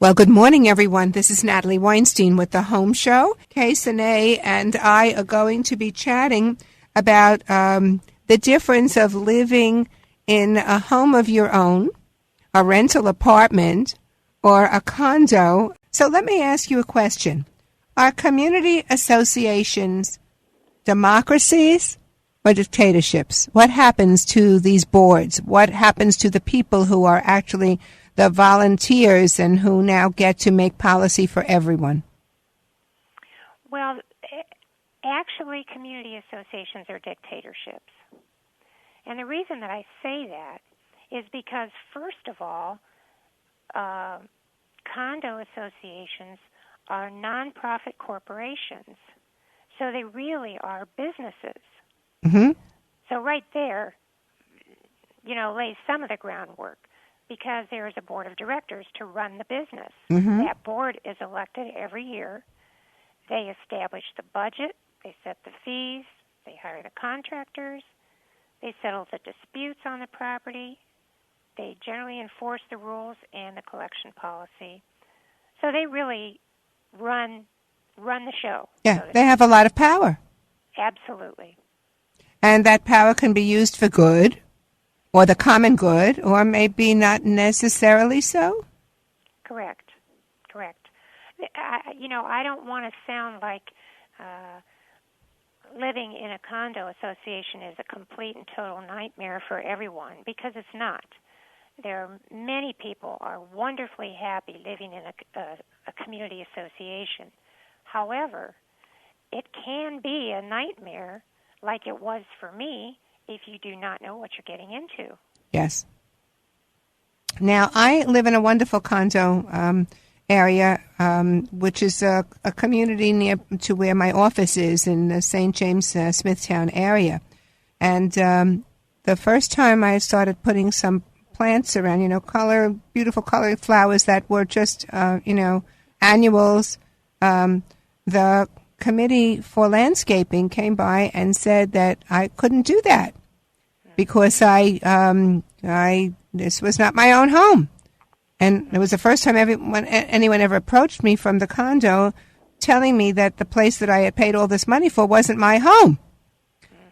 Well, good morning, everyone. This is Natalie Weinstein with The Home Show. Kay Sine and I are going to be chatting about the difference of living in a home of your own, a rental apartment, or a condo. So let me ask you a question. Are community associations democracies or dictatorships? What happens to these boards? What happens to the people who are actually the volunteers and who now get to make policy for everyone? Well, actually, community associations are dictatorships. And the reason that I say that is because, first of all, condo associations are nonprofit corporations. So they really are businesses. Mm-hmm. So right there, lays some of the groundwork, because there is a board of directors to run the business. Mm-hmm. That board is elected every year. They establish the budget, they set the fees, they hire the contractors, they settle the disputes on the property, they generally enforce the rules and the collection policy. So they really run the show. Yeah, so they have a lot of power. Absolutely. And that power can be used for good, or the common good, or maybe not necessarily so? Correct. I don't want to sound like living in a condo association is a complete and total nightmare for everyone, because it's not. There are many people are wonderfully happy living in a community association. However, it can be a nightmare, like it was for me, if you do not know what you're getting into. Yes. Now, I live in a wonderful condo area, which is a community near to where my office is in the St. James, Smithtown area. And the first time I started putting some plants around, beautiful colored flowers that were just, annuals, the committee for landscaping came by and said that I couldn't do that because this was not my own home. And it was the first time anyone ever approached me from the condo telling me that the place that I had paid all this money for wasn't my home.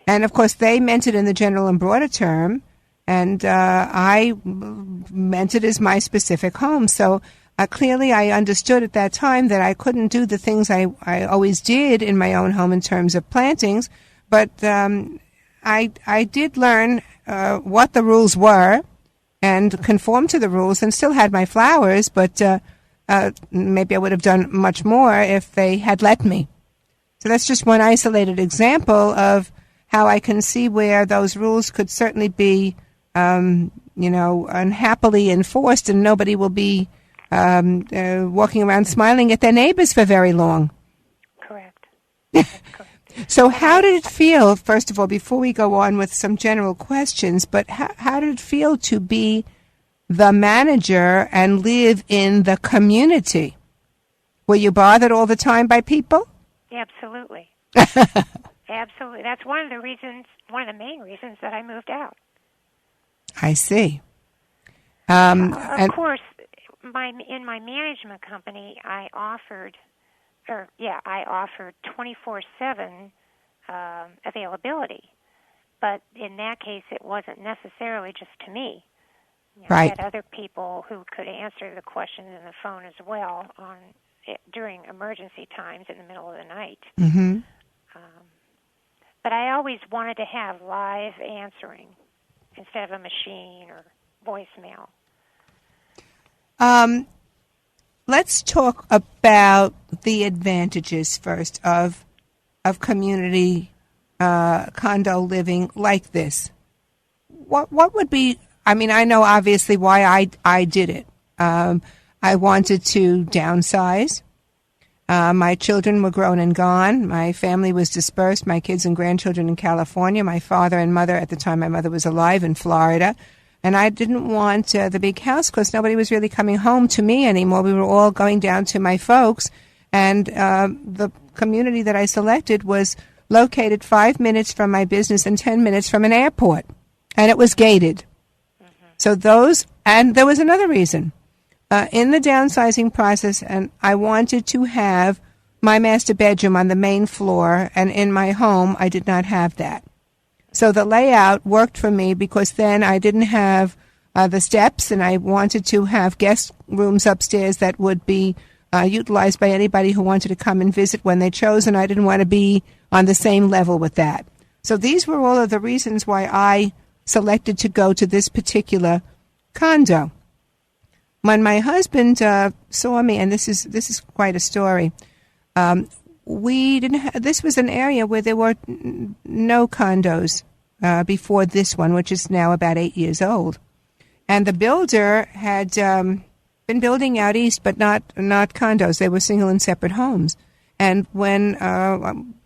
And, of course, they meant it in the general and broader term, and I meant it as my specific home. So clearly I understood at that time that I couldn't do the things I always did in my own home in terms of plantings, but I did learn what the rules were and conform to the rules and still had my flowers, but maybe I would have done much more if they had let me. So that's just one isolated example of how I can see where those rules could certainly be, unhappily enforced, and nobody will be walking around smiling at their neighbors for very long. Correct. So how did it feel, first of all, before we go on with some general questions, but how did it feel to be the manager and live in the community? Were you bothered all the time by people? Absolutely. Absolutely. That's one of the main reasons that I moved out. I see. Of course, in my management company, I offered 24/7 availability. But in that case, it wasn't necessarily just to me. Right. I had other people who could answer the questions in the phone as well during emergency times in the middle of the night. Mm-hmm. But I always wanted to have live answering instead of a machine or voicemail. Let's talk about the advantages first of community condo living like this. What would be? I mean, I know obviously why I did it. I wanted to downsize. My children were grown and gone. My family was dispersed. My kids and grandchildren in California. My father and mother, at the time my mother was alive, in Florida. And I didn't want the big house because nobody was really coming home to me anymore. We were all going down to my folks. And the community that I selected was located 5 minutes from my business and 10 minutes from an airport. And it was gated. Mm-hmm. So and there was another reason. in the downsizing process, and I wanted to have my master bedroom on the main floor, and in my home, I did not have that. So the layout worked for me because then I didn't have the steps, and I wanted to have guest rooms upstairs that would be utilized by anybody who wanted to come and visit when they chose, and I didn't want to be on the same level with that. So these were all of the reasons why I selected to go to this particular condo. When my husband saw me, and this is quite a story, this was an area where there were no condos before this one, which is now about 8 years old. And the builder had been building out east, but not condos. They were single and separate homes. And when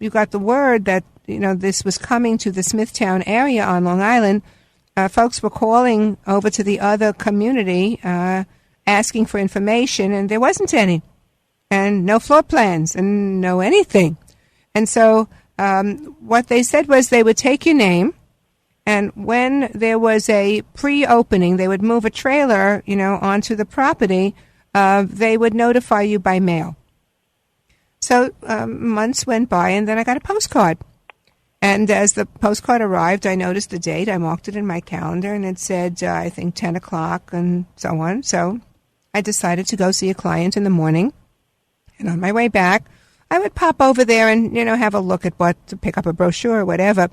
you got the word that this was coming to the Smithtown area on Long Island, folks were calling over to the other community asking for information, and there wasn't any, and no floor plans, and no anything. And so what they said was they would take your name, and when there was a pre-opening, they would move a trailer, onto the property. They would notify you by mail. So months went by, and then I got a postcard. And as the postcard arrived, I noticed the date. I marked it in my calendar, and it said, I think, 10 o'clock and so on. So I decided to go see a client in the morning. And on my way back, I would pop over there and, have a look at to pick up a brochure or whatever.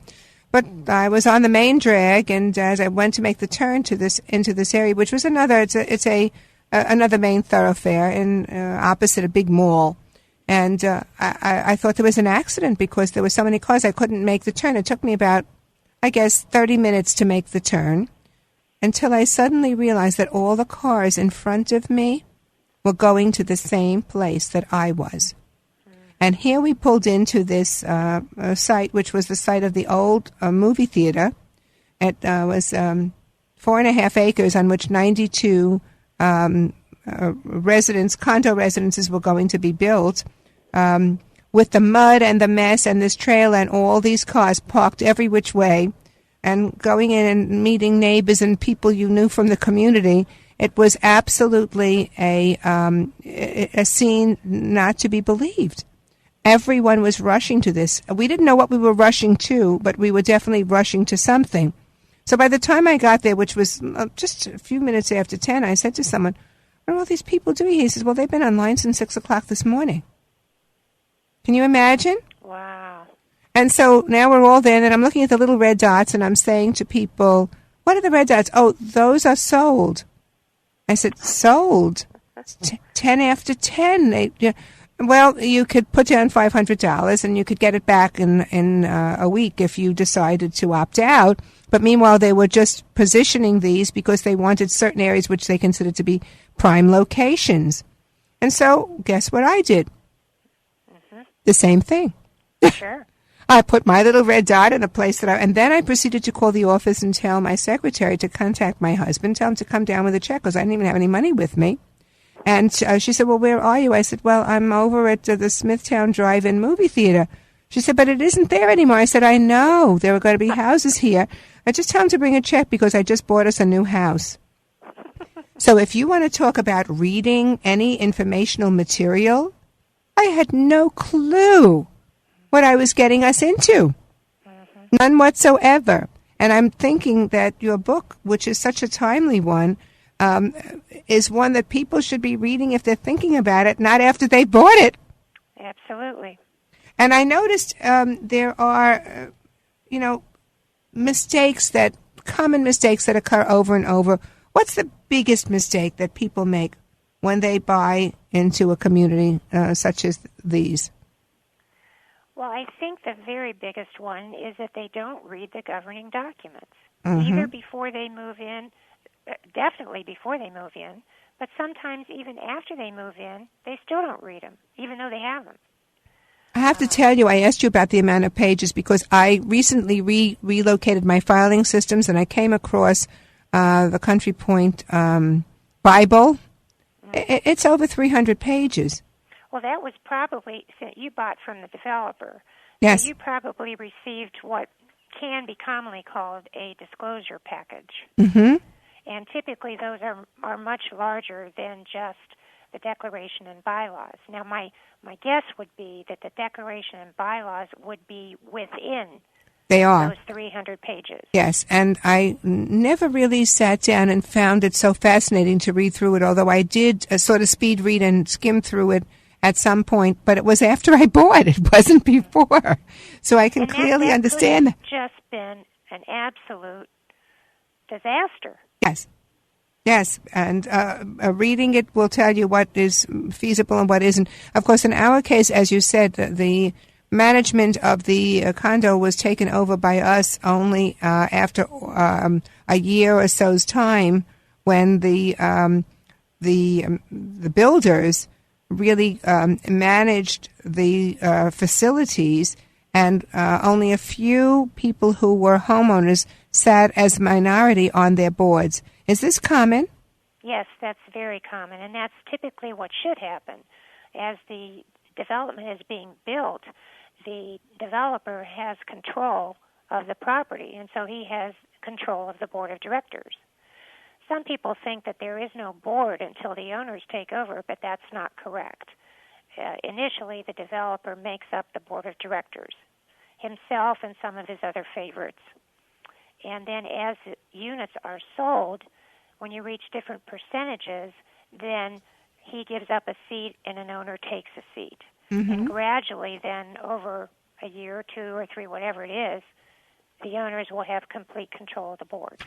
But I was on the main drag, and as I went to make the turn into this area, which was another main thoroughfare opposite a big mall. And I thought there was an accident because there were so many cars I couldn't make the turn. It took me about, 30 minutes to make the turn until I suddenly realized that all the cars in front of me were going to the same place that I was. And here we pulled into this site, which was the site of the old movie theater. It was 4.5 acres on which 92 condo residences were going to be built. With the mud and the mess and this trailer and all these cars parked every which way and going in and meeting neighbors and people you knew from the community, it was absolutely a scene not to be believed. Everyone was rushing to this. We didn't know what we were rushing to, but we were definitely rushing to something. So by the time I got there, which was just a few minutes after 10, I said to someone, what are all these people doing? He says, well, they've been online since 6 o'clock this morning. Can you imagine? Wow. And so now we're all there, and I'm looking at the little red dots, and I'm saying to people, what are the red dots? Oh, those are sold. I said, sold? 10 after 10. Well, you could put down $500, and you could get it back in a week if you decided to opt out. But meanwhile, they were just positioning these because they wanted certain areas which they considered to be prime locations. And so, guess what I did? The same thing. Sure. I put my little red dot in a place and then I proceeded to call the office and tell my secretary to contact my husband, tell him to come down with a check because I didn't even have any money with me. And she said, well, where are you? I said, well, I'm over at the Smithtown Drive-In movie theater. She said, but it isn't there anymore. I said, I know. There are going to be houses here. I just tell him to bring a check because I just bought us a new house. So if you want to talk about reading any informational material, I had no clue what I was getting us into. None whatsoever. And I'm thinking that your book, which is such a timely one, is one that people should be reading if they're thinking about it, not after they bought it. Absolutely. And I noticed there are, common mistakes that occur over and over. What's the biggest mistake that people make when they buy into a community such as these? Well, I think the very biggest one is that they don't read the governing documents, Mm-hmm. either before they move in, definitely before they move in, but sometimes even after they move in, they still don't read them, even though they have them. I have to tell you, I asked you about the amount of pages because I recently relocated my filing systems, and I came across the Country Point Bible. It's over 300 pages. Well, that was probably, you bought from the developer. Yes. So you probably received what can be commonly called a disclosure package. Mm-hmm. And typically those are much larger than just the declaration and bylaws. Now, my guess would be that the declaration and bylaws would be within They are. those 300 pages. Yes, and I never really sat down and found it so fascinating to read through it, although I did sort of speed read and skim through it at some point, but it was after I bought it. It wasn't before. So I can clearly understand that. It's just been an absolute disaster. Yes. Yes, and reading it will tell you what is feasible and what isn't. Of course, in our case, as you said, the management of the condo was taken over by us only after a year or so's time, when the builders really managed the facilities, and only a few people who were homeowners sat as minority on their boards. Is this common? Yes, that's very common, and that's typically what should happen. As the development is being built, the developer has control of the property, and so he has control of the board of directors. Some people think that there is no board until the owners take over, but that's not correct. Initially, the developer makes up the board of directors, himself and some of his other favorites. And then as the units are sold, when you reach different percentages, then he gives up a seat and an owner takes a seat. Mm-hmm. And gradually then, over a year or 2 or 3, whatever it is, the owners will have complete control of the board.